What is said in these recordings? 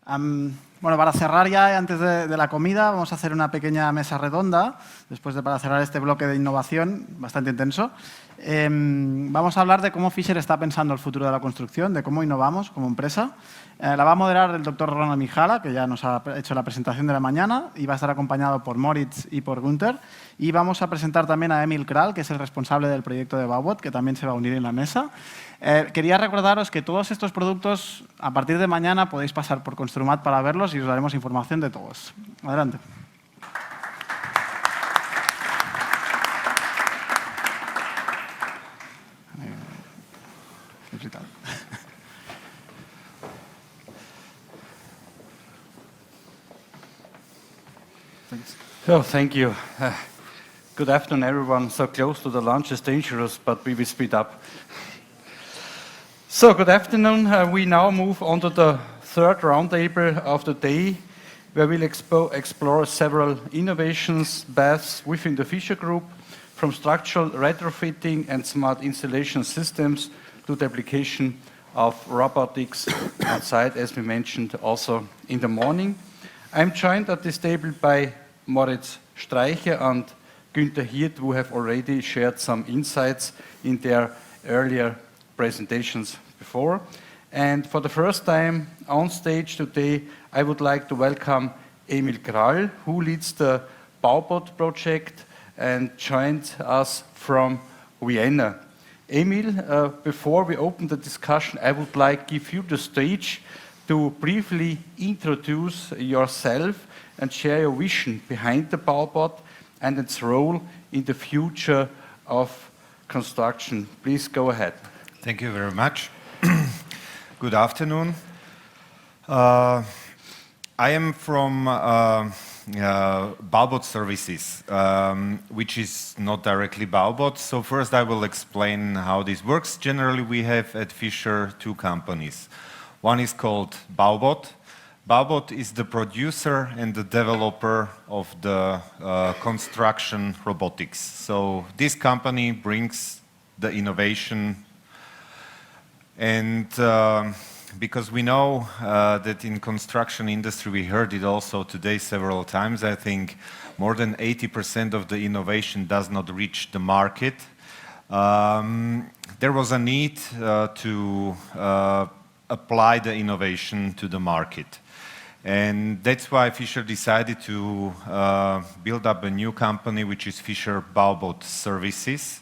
Bueno, para cerrar ya, antes de la comida, vamos a hacer una pequeña mesa redonda, para cerrar este bloque de innovación bastante intenso. Vamos a hablar de cómo Fischer está pensando el futuro de la construcción, de cómo innovamos como empresa. La va a moderar el doctor Ronald Mihala, que ya nos ha hecho la presentación de la mañana, y va a estar acompañado por Moritz y por Günther. Y vamos a presentar también a Emil Kral, que es el responsable del proyecto de BAUBOT, que también se va a unir en la mesa. Quería recordaros que todos estos productos, a partir de mañana, podéis pasar por Construmat para verlos y os daremos información de todos. Adelante. Oh, thank you. Good afternoon, everyone. So close to the lunch is dangerous, but we will speed up. So, good afternoon. We now move on to the third roundtable of the day, where we'll explore several innovations paths within the Fischer Group, from structural retrofitting and smart installation systems to the application of robotics outside, as we mentioned also in the morning. I'm joined at this table by Moritz Streicher and Günther Hirt, who have already shared some insights in their earlier presentations before. And for the first time on stage today, I would like to welcome Emil Kral, who leads the BAUBOT project and joined us from Vienna. Emil, before we open the discussion, I would like to give you the stage to briefly introduce yourself and share your vision behind the BAUBOT and its role in the future of construction. Please go ahead. Thank you very much. Good afternoon. I am from BAUBOT Services, which is not directly BAUBOT. So first I will explain how this works. Generally, we have at Fischer two companies. One is called BAUBOT. BAUBOT is the producer and the developer of the construction robotics. So this company brings the innovation, and because we know that in construction industry, we heard it also today several times, I think more than 80% of the innovation does not reach the market. There was a need to apply the innovation to the market. And that's why Fischer decided to build up a new company, which is Fischer BAUBOT Services.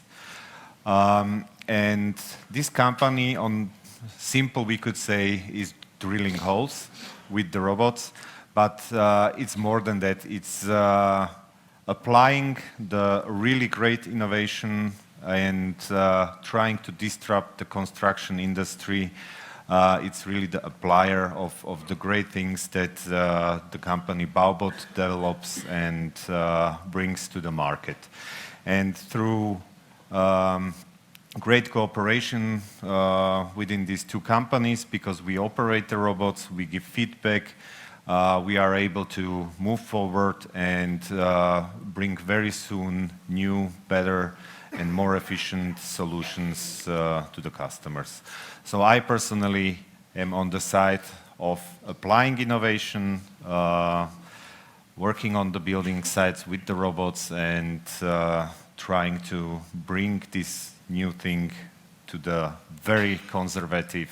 And this company, on simple we could say, is drilling holes with the robots, but it's more than that. It's applying the really great innovation and trying to disrupt the construction industry. It's really the applier of the great things that the company BAUBOT develops and brings to the market. And through great cooperation within these two companies, because we operate the robots, we give feedback, we are able to move forward and bring very soon new, better and more efficient solutions to the customers. So I personally am on the side of applying innovation, working on the building sites with the robots and trying to bring this new thing to the very conservative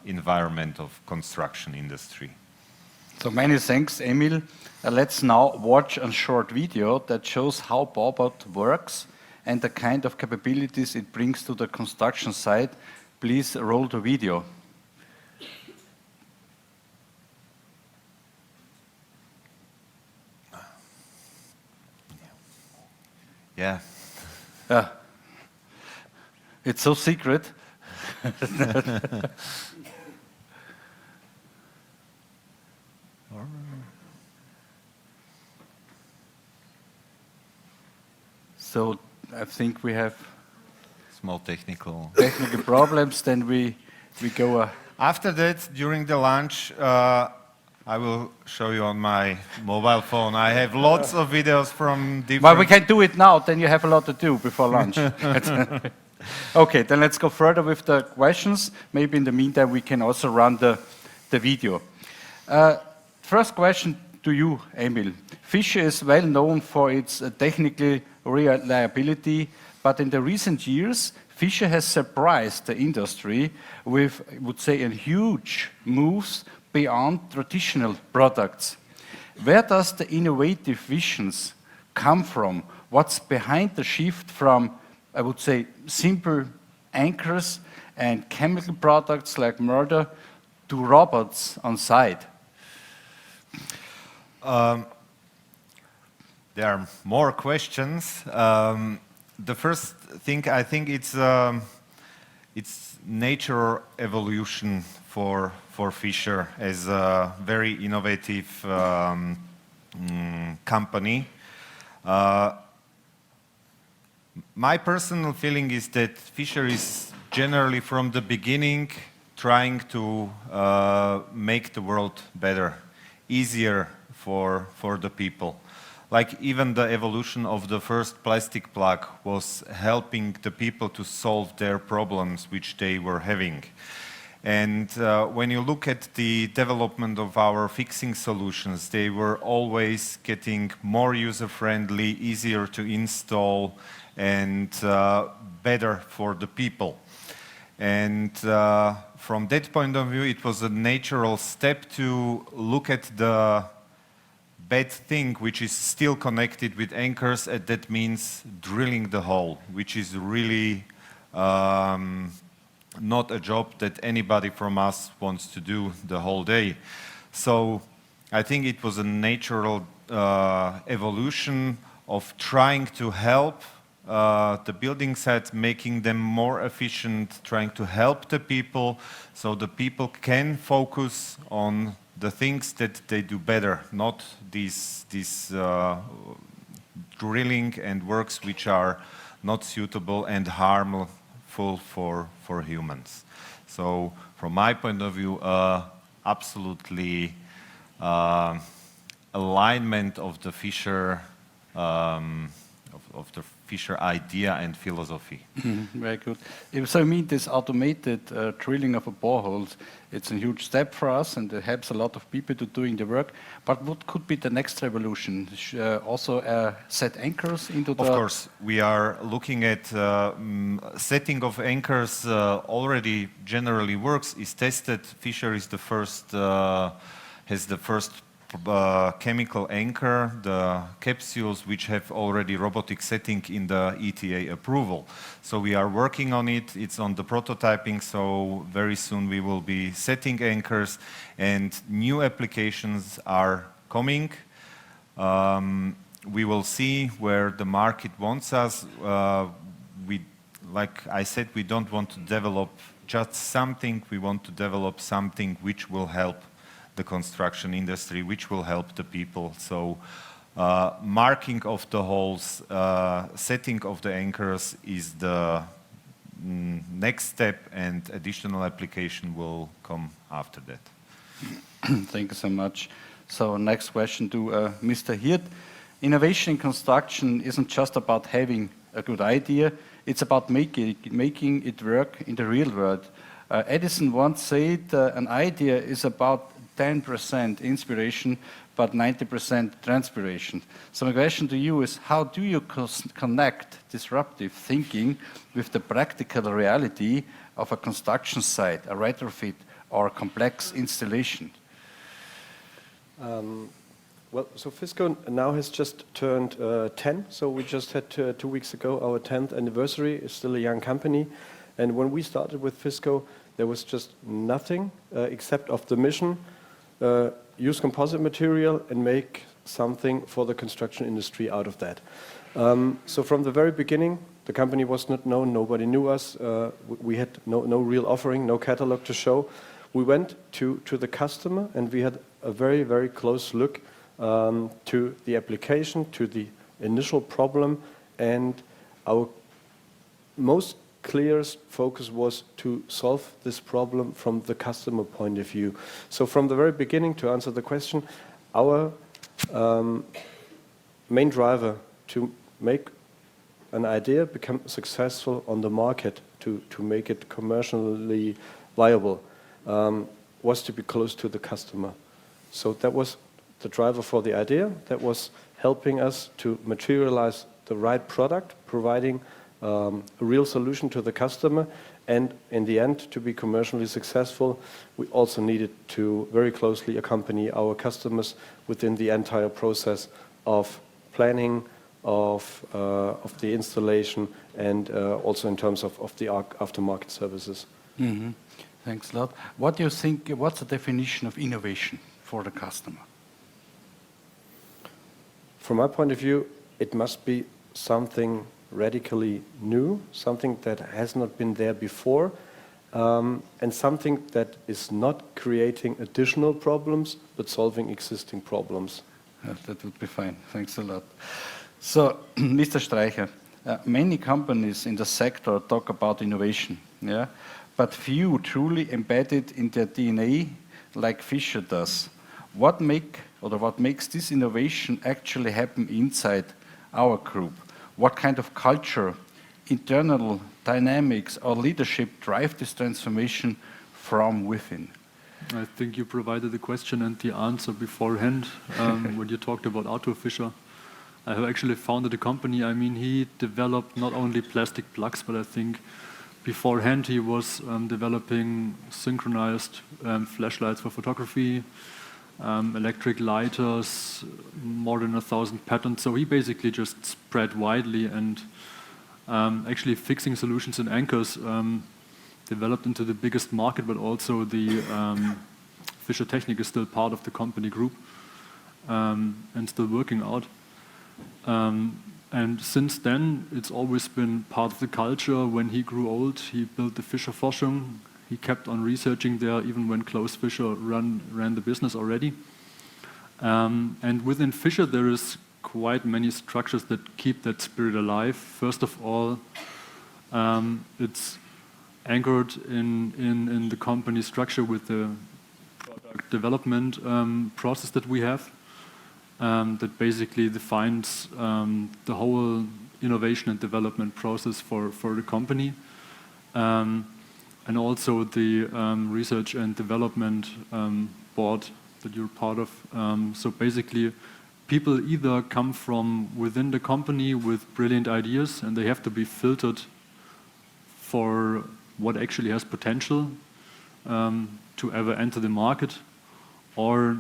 environment of construction industry. So many thanks, Emil. Let's now watch a short video that shows how BAUBOT works and the kind of capabilities it brings to the construction site. Please roll the video. Yeah. It's so secret. So I think we have Small technical problems, then we go. After that, during the lunch, I will show you on my mobile phone. I have lots of videos from different... Well, we can do it now, then you have a lot to do before lunch. Okay, then let's go further with the questions. Maybe in the meantime we can also run the video. First question to you, Emil. Fischer is well known for its technical reliability, but in the recent years, Fischer has surprised the industry with, I would say, a huge moves beyond traditional products. Where does the innovative visions come from? What's behind the shift from, I would say, simple anchors and chemical products like murder to robots on site? There are more questions. The first thing, I think it's nature evolution for Fischer as a very innovative company. My personal feeling is that Fischer is generally from the beginning trying to make the world better, easier for the people. Like even the evolution of the first plastic plug was helping the people to solve their problems which they were having. And when you look at the development of our fixing solutions, they were always getting more user-friendly, easier to install, and better for the people. And from that point of view, it was a natural step to look at the bad thing which is still connected with anchors, and that means drilling the hole, which is really not a job that anybody from us wants to do the whole day. So I think it was a natural evolution of trying to help the building sites, making them more efficient, trying to help the people so the people can focus on the things that they do better, not these drilling and works which are not suitable and harmful for humans. So from my point of view, absolutely alignment of the Fischer of the Fischer idea and philosophy. Very good. So I mean, this automated drilling of a borehole, it's a huge step for us, and it helps a lot of people to doing the work. But what could be the next revolution? Also set anchors into the... Of course, we are looking at setting of anchors already generally works, is tested. Fischer is the first, has the first chemical anchor, the capsules which have already robotic setting in the ETA approval. So we are working on it, it's on the prototyping, so very soon we will be setting anchors and new applications are coming. We will see where the market wants us. Like I said, we don't want to develop just something, we want to develop something which will help the construction industry, which will help the people. So marking of the holes, setting of the anchors is the next step, and additional application will come after that. Thank you so much. So next question to Mr. Hirt. Innovation in construction isn't just about having a good idea, it's about making it work in the real world. Edison once said an idea is about 10% inspiration, but 90% transpiration. So my question to you is, how do you connect disruptive thinking with the practical reality of a construction site, a retrofit, or a complex installation? Well, so FISCO now has just turned 10, so we just had 2 weeks ago our 10th anniversary. It's still a young company, and when we started with FISCO, there was just nothing except of the mission, use composite material and make something for the construction industry out of that. So from the very beginning, the company was not known, nobody knew us, we had no real offering, no catalog to show. We went to the customer and we had a very, very close look to the application, to the initial problem, and our most clearest focus was to solve this problem from the customer point of view. So from the very beginning, to answer the question, our main driver to make an idea become successful on the market, to make it commercially viable, was to be close to the customer. So that was the driver for the idea. That was helping us to materialize the right product, providing a real solution to the customer. And in the end, to be commercially successful, we also needed to very closely accompany our customers within the entire process of planning, of the installation, and also in terms of the aftermarket services. Mm-hmm. Thanks a lot. What do you think, what's the definition of innovation for the customer? From my point of view, it must be something radically new, something that has not been there before, and something that is not creating additional problems, but solving existing problems. That would be fine. Thanks a lot. So, Mr. Streicher, many companies in the sector talk about innovation, yeah, but few truly embed it in their DNA like Fischer does. What makes this innovation actually happen inside our group? What kind of culture, internal dynamics or leadership drive this transformation from within? I think you provided the question and the answer beforehand when you talked about Arthur Fischer. I have actually founded a company. I mean, he developed not only plastic plugs, but I think beforehand he was developing synchronized flashlights for photography, electric lighters, more than 1,000 patents. So he basically just spread widely and actually fixing solutions and anchors developed into the biggest market, but also the Fischer Technik is still part of the company group and still working out. And since then, it's always been part of the culture. When he grew old, he built the Fischer Forschung. He kept on researching there, even when Klaus Fischer ran the business already. And within Fischer, there is quite many structures that keep that spirit alive. First of all, it's anchored in the company structure with the product development process that we have. That basically defines the whole innovation and development process for the company. And also the research and development board that you're part of. So basically, people either come from within the company with brilliant ideas, and they have to be filtered for what actually has potential to ever enter the market, or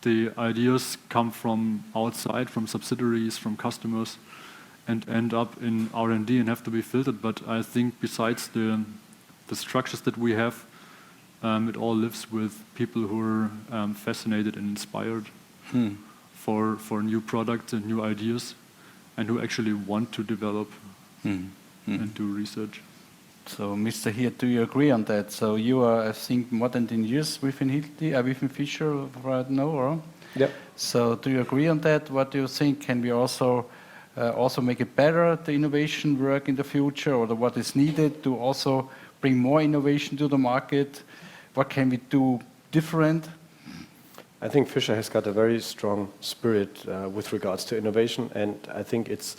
the ideas come from outside, from subsidiaries, from customers, and end up in R&D and have to be filtered. But I think besides the structures that we have, it all lives with people who are fascinated and inspired for new products and new ideas, and who actually want to develop and do research. So, Mr. Hirt, do you agree on that? So you are, I think, more than 10 years within within Fischer right now, or? Yep. So do you agree on that? What do you think? Can we also make it better, the innovation work in the future, or what is needed to also bring more innovation to the market? What can we do different? I think Fischer has got a very strong spirit with regards to innovation, and I think it's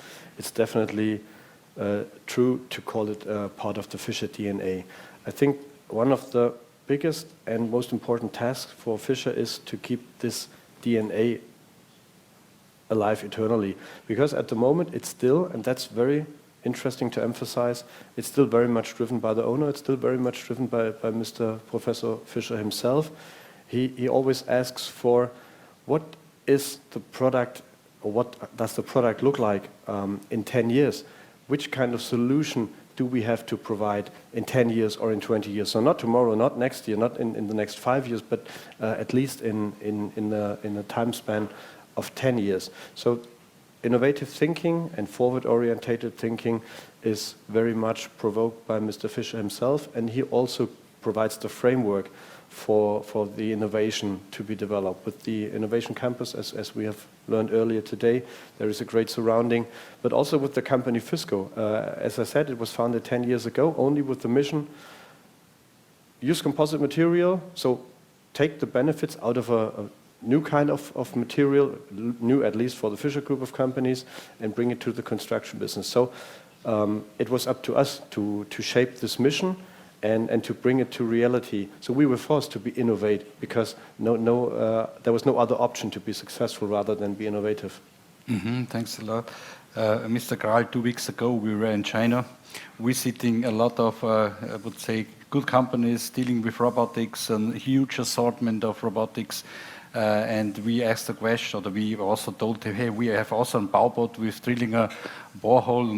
definitely true to call it part of the Fischer DNA. I think one of the biggest and most important tasks for Fischer is to keep this DNA alive eternally, because at the moment it's still, and that's very interesting to emphasize, it's still very much driven by the owner, it's still very much driven by Mr. Professor Fischer himself. He always asks for what is the product, or what does the product look like in 10 years? Which kind of solution do we have to provide in 10 years or in 20 years? So not tomorrow, not next year, not in the next 5 years, but at least in a time span of 10 years. So innovative thinking and forward-orientated thinking is very much provoked by Mr. Fischer himself, and he also provides the framework for the innovation to be developed. With the Innovation Campus, as we have learned earlier today, there is a great surrounding, but also with the company FISCO. As I said, it was founded 10 years ago, only with the mission, use composite material, so take the benefits out of a new kind of material, new at least for the Fischer group of companies, and bring it to the construction business. So it was up to us to shape this mission and to bring it to reality. So we were forced to be innovate because there was no other option to be successful rather than be innovative. Thanks a lot. Mr. Kral, 2 weeks ago we were in China visiting a lot of, I would say, good companies dealing with robotics and huge assortment of robotics. And we asked the question, or we also told them, hey, we have also a BAUBOT with drilling a borehole,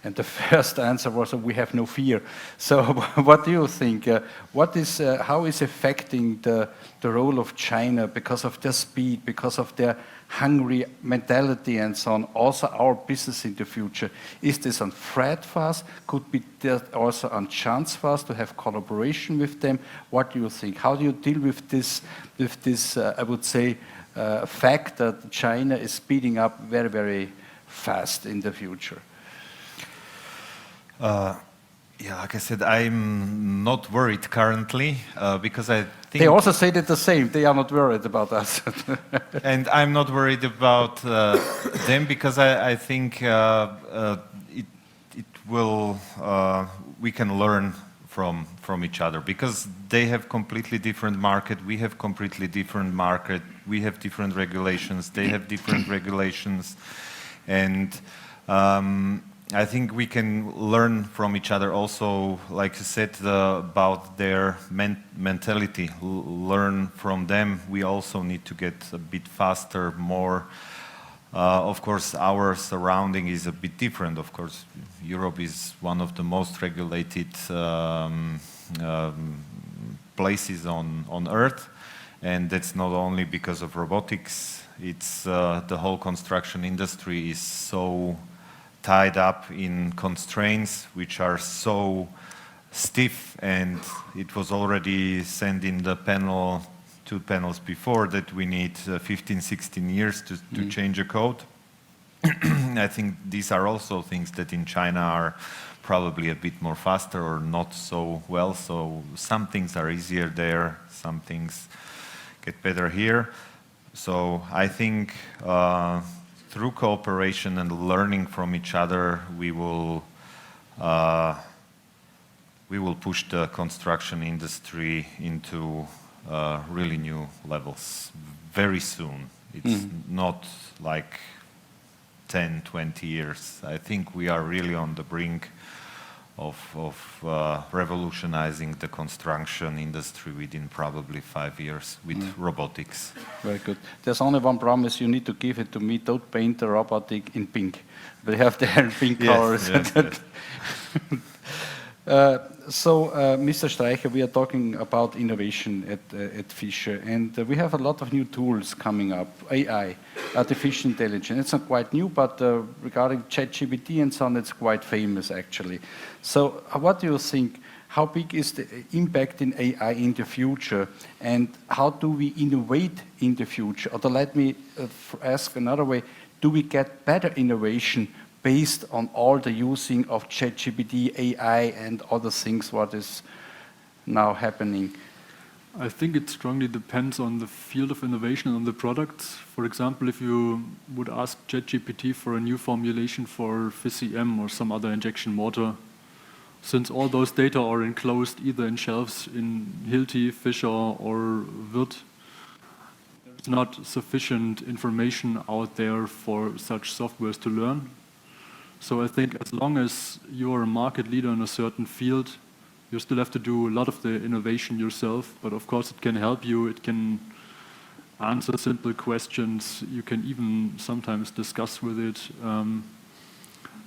and the first answer was, we have no fear. So what do you think? How is affecting the role of China because of their speed, because of their hungry mentality and so on, also our business in the future? Is this a threat for us? Could be there also a chance for us to have collaboration with them? What do you think? How do you deal with this I would say, fact that China is speeding up very, very fast in the future? Yeah, like I said, I'm not worried currently because I think... They also say that the same. They are not worried about us. And I'm not worried about them because I think we can learn from each other because they have completely different market, we have completely different market, we have different regulations, they have different regulations, and I think we can learn from each other also, like you said, about their mentality, learn from them. We also need to get a bit faster, more. Of course, our surrounding is a bit different. Of course, Europe is one of the most regulated places on Earth, and that's not only because of robotics. It's the whole construction industry is so tied up in constraints which are so stiff, and it was already said in the panel, 2 panels before, that we need 15, 16 years to change a code. I think these are also things that in China are probably a bit more faster or not so well, so some things are easier there, some things get better here. So I think through cooperation and learning from each other, we will push the construction industry into really new levels very soon. It's not like 10, 20 years. I think we are really on the brink of revolutionizing the construction industry within probably 5 years with robotics. Very good. There's only one promise, you need to give it to me, don't paint the robotic in pink. We have there pink colors. Yes. So, Mr. Streicher, we are talking about innovation at Fischer, and we have a lot of new tools coming up, AI, artificial intelligence. It's not quite new, but regarding ChatGPT and so on, it's quite famous actually. So, what do you think? How big is the impact in AI in the future, and how do we innovate in the future? Or let me ask another way, do we get better innovation based on all the using of ChatGPT, AI, and other things what is now happening? I think it strongly depends on the field of innovation and on the products. For example, if you would ask ChatGPT for a new formulation for FISCM or some other injection motor, since all those data are enclosed either in shelves in Hirt, Fischer, or Wirt, there's not sufficient information out there for such softwares to learn. So I think as long as you're a market leader in a certain field, you still have to do a lot of the innovation yourself, but of course it can help you, it can answer simple questions, you can even sometimes discuss with it.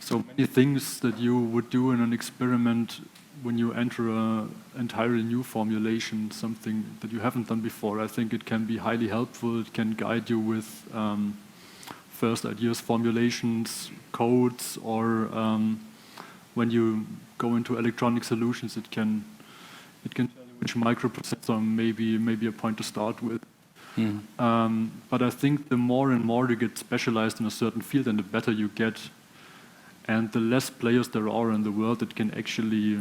So many things that you would do in an experiment when you enter an entirely new formulation, something that you haven't done before. I think it can be highly helpful, it can guide you with first ideas, formulations, codes, or when you go into electronic solutions, it can tell you which microprocessor may be a point to start with. But I think the more and more you get specialized in a certain field, and the better you get, and the less players there are in the world that can actually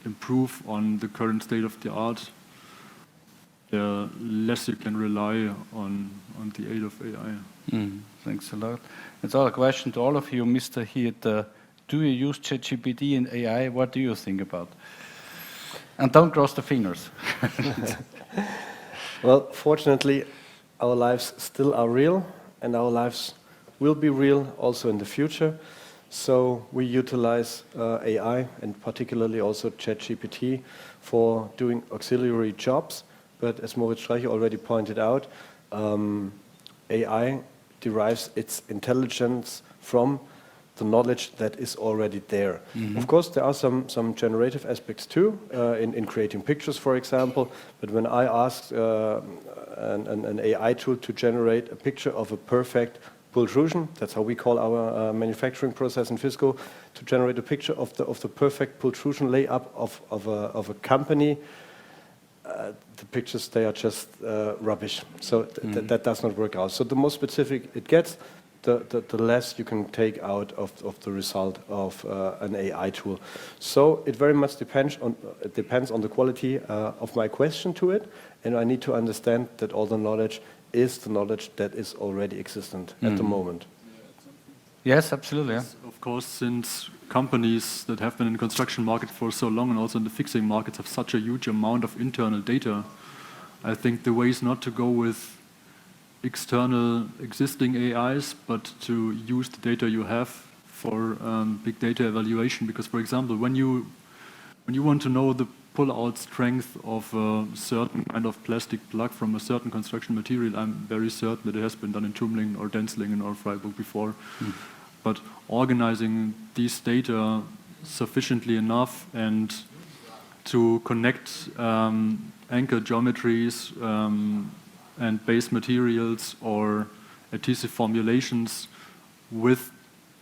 improve on the current state of the art, the less you can rely on the aid of AI. Thanks a lot. It's all a question to all of you, Mr. Hirt. Do you use ChatGPT and AI? What do you think about? And don't cross the fingers. Well, fortunately, our lives still are real, and our lives will be real also in the future. So we utilize AI, and particularly also ChatGPT, for doing auxiliary jobs. But as Moritz Streicher already pointed out, AI derives its intelligence from the knowledge that is already there. Of course, there are some generative aspects too, in creating pictures, for example. But when I asked an AI tool to generate a picture of a perfect pultrusion, that's how we call our manufacturing process in FISCO, to generate a picture of the perfect pultrusion layup of a company, the pictures, they are just rubbish. So that does not work out. So the more specific it gets, the less you can take out of the result of an AI tool. So it very much depends on the quality of my question to it, and I need to understand that all the knowledge is the knowledge that is already existent at the moment. Yes, absolutely. Yeah. Of course, since companies that have been in the construction market for so long and also in the fixing markets have such a huge amount of internal data, I think the way is not to go with external existing AIs, but to use the data you have for big data evaluation. Because, for example, when you want to know the pull-out strength of a certain kind of plastic plug from a certain construction material, I'm very certain that it has been done in Tumlingen or Denzlingen or Freiburg before. But organizing these data sufficiently enough and to connect anchor geometries and base materials or adhesive formulations with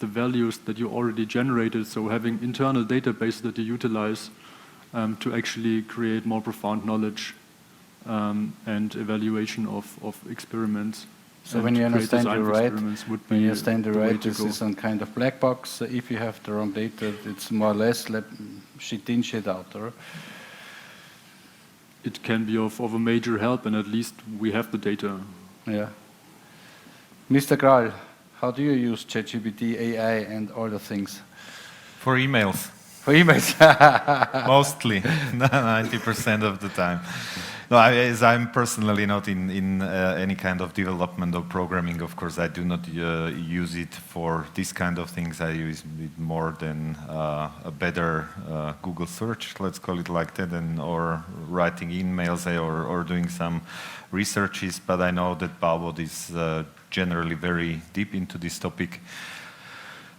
the values that you already generated, so having internal databases that you utilize to actually create more profound knowledge and evaluation of experiments. So when you understand it right, this is some kind of black box. If you have the wrong data, it's more or less shit in, shit out. Or? It can be of a major help, and at least we have the data. Yeah. Mr. Kral, how do you use ChatGPT, AI, and all the things? For emails. For emails? Mostly, 90% of the time. No, as I'm personally not in any kind of development or programming, of course, I do not use it for this kind of things. I use it more than a better Google search, let's call it like that, or writing emails or doing some researches. But I know that BAUBOT is generally very deep into this topic.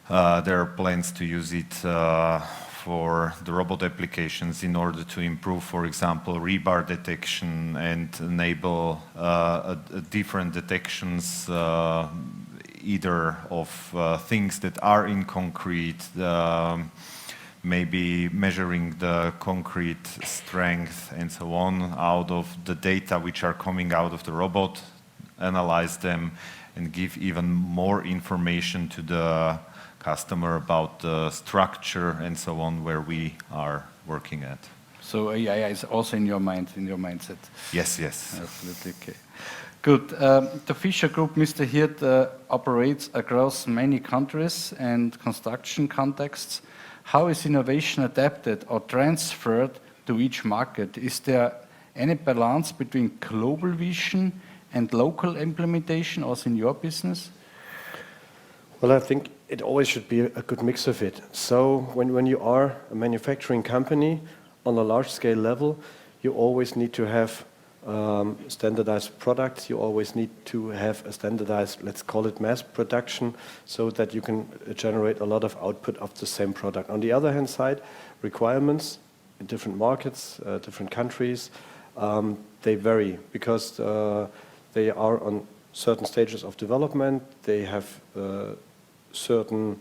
There are plans to use it for the robot applications in order to improve, for example, rebar detection and enable different detections either of things that are in concrete, maybe measuring the concrete strength and so on out of the data which are coming out of the robot, analyze them and give even more information to the customer about the structure and so on where we are working at. So AI is also in your mind, in your mindset? Yes, yes. Absolutely, okay. Good. The Fischer Group, Mr. Hirt, operates across many countries and construction contexts. How is innovation adapted or transferred to each market? Is there any balance between global vision and local implementation also in your business? Well, I think it always should be a good mix of it. So when you are a manufacturing company on a large-scale level, you always need to have standardized products. You always need to have a standardized, let's call it mass production, so that you can generate a lot of output of the same product. On the other hand side, requirements in different markets, different countries, they vary because they are on certain stages of development. They have certain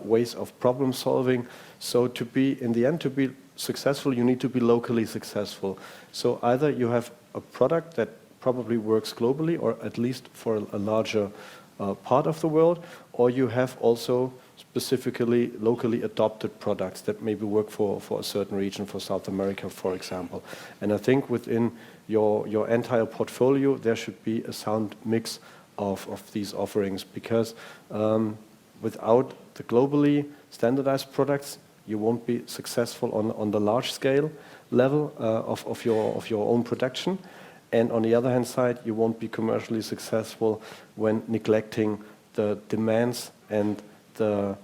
ways of problem solving. So to be, in the end, to be successful, you need to be locally successful. So either you have a product that probably works globally, or at least for a larger part of the world, or you have also specifically locally adopted products that maybe work for a certain region, for South America, for example. And I think within your entire portfolio, there should be a sound mix of these offerings, because without the globally standardized products, you won't be successful on the large scale level of your own production. And on the other hand side, you won't be commercially successful when neglecting the demands and the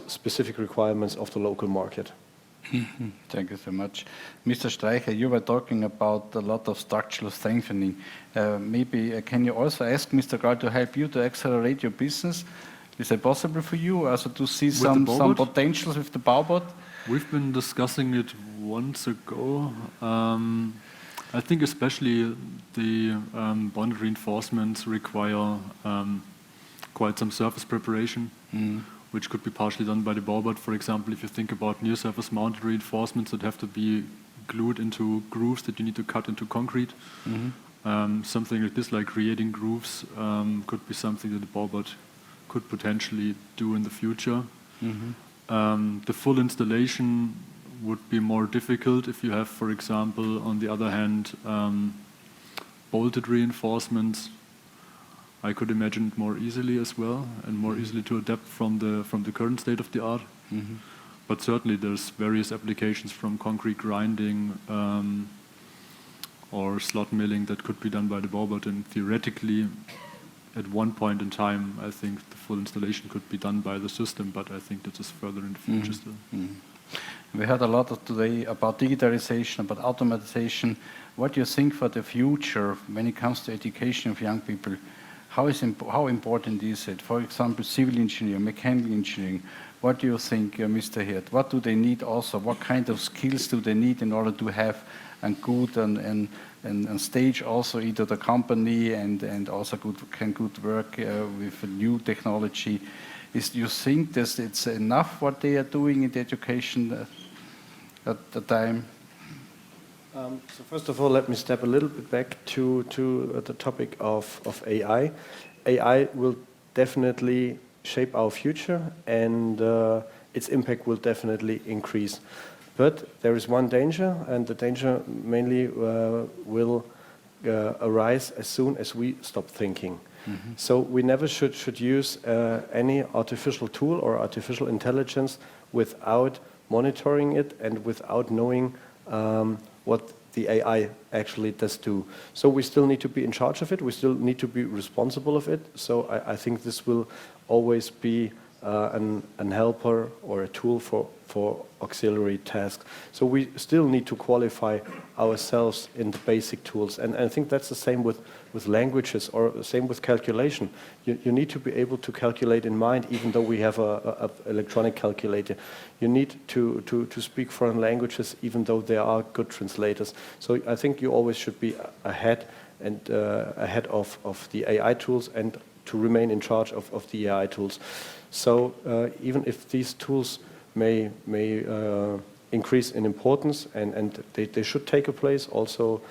specific requirements of the local market. Thank you so much. Mr. Streicher, you were talking about a lot of structural strengthening. Maybe can you also ask Mr. Kral to help you to accelerate your business? Is it possible for you also to see some potentials with the BAUBOT? We've been discussing it once ago. I think especially the bond reinforcements require quite some surface preparation, which could be partially done by the BAUBOT. For example, if you think about near surface mounted reinforcements that have to be glued into grooves that you need to cut into concrete, something like this, like creating grooves, could be something that the BAUBOT could potentially do in the future. The full installation would be more difficult if you have, for example, on the other hand, bolted reinforcements. I could imagine it more easily as well, and more easily to adapt from the current state of the art. But certainly there's various applications from concrete grinding or slot milling that could be done by the BAUBOT, and theoretically at one point in time I think the full installation could be done by the system, but I think that is further in the future still. We heard a lot today about digitalization, about automatization. What do you think for the future when it comes to education of young people? How important is it? For example, civil engineering, mechanical engineering. What do you think, Mr. Hirt? What do they need also? What kind of skills do they need in order to have a good and stage also into the company and also can work with new technology? Do you think that it's enough what they are doing in the education at the time? So first of all, let me step a little bit back to the topic of AI. AI will definitely shape our future, and its impact will definitely increase. But there is one danger, and the danger mainly will arise as soon as we stop thinking. So we never should use any artificial tool or artificial intelligence without monitoring it and without knowing what the AI actually does do. So we still need to be in charge of it, we still need to be responsible of it. So I think this will always be an helper or a tool for auxiliary tasks. So we still need to qualify ourselves in the basic tools. And I think that's the same with languages, or the same with calculation. You need to be able to calculate in mind, even though we have a electronic calculator. You need to speak foreign languages, even though there are good translators. So I think you always should be ahead of the AI tools, and to remain in charge of the AI tools. So even if these tools may increase in importance, and they should take a place also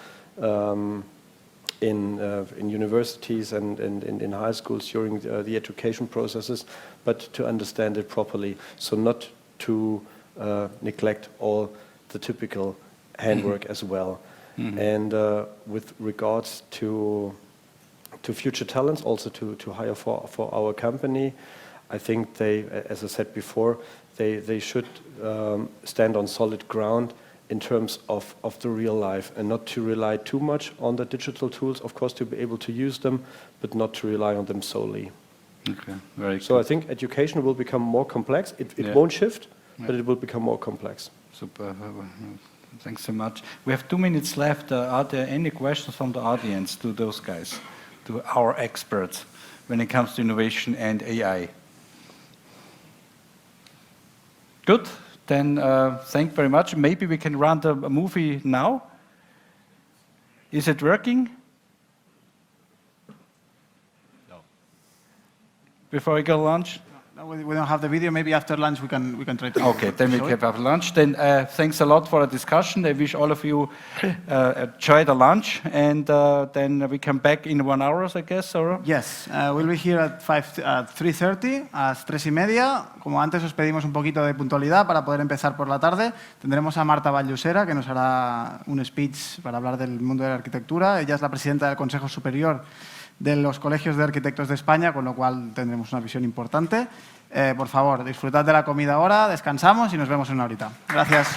in universities and in high schools during the education processes, but to understand it properly, so not to neglect all the typical handwork as well. And with regards to future talents, also to hire for our company, I think they, as I said before, they should stand on solid ground in terms of the real life, and not to rely too much on the digital tools, of course, to be able to use them, but not to rely on them solely. Okay, very So I think education will become more complex. It won't shift, but it will become more complex. Super. Thanks so much. We have 2 minutes left. Are there any questions from the audience to those guys, to our experts, when it comes to innovation and AI? Good. Then thank you very much. Maybe we can run the movie now. Is it working? No. Before we go to lunch? No, we don't have the video. Maybe after lunch we can try to. Okay, then we can have lunch. Then thanks a lot for the discussion. I wish all of you enjoy the lunch, and then we come back in 1 hour, I guess, or? Yes, we'll be here at 3:30, a las 3:30. Como antes os pedimos un poquito de puntualidad para poder empezar por la tarde. Tendremos a Marta Vallusera, que nos hará un speech para hablar del mundo de la arquitectura. Ella es la presidenta del Consejo Superior de los Colegios de Arquitectos de España, con lo cual tendremos una visión importante. Por favor, disfrutad de la comida ahora, descansamos y nos vemos en una horita. Gracias.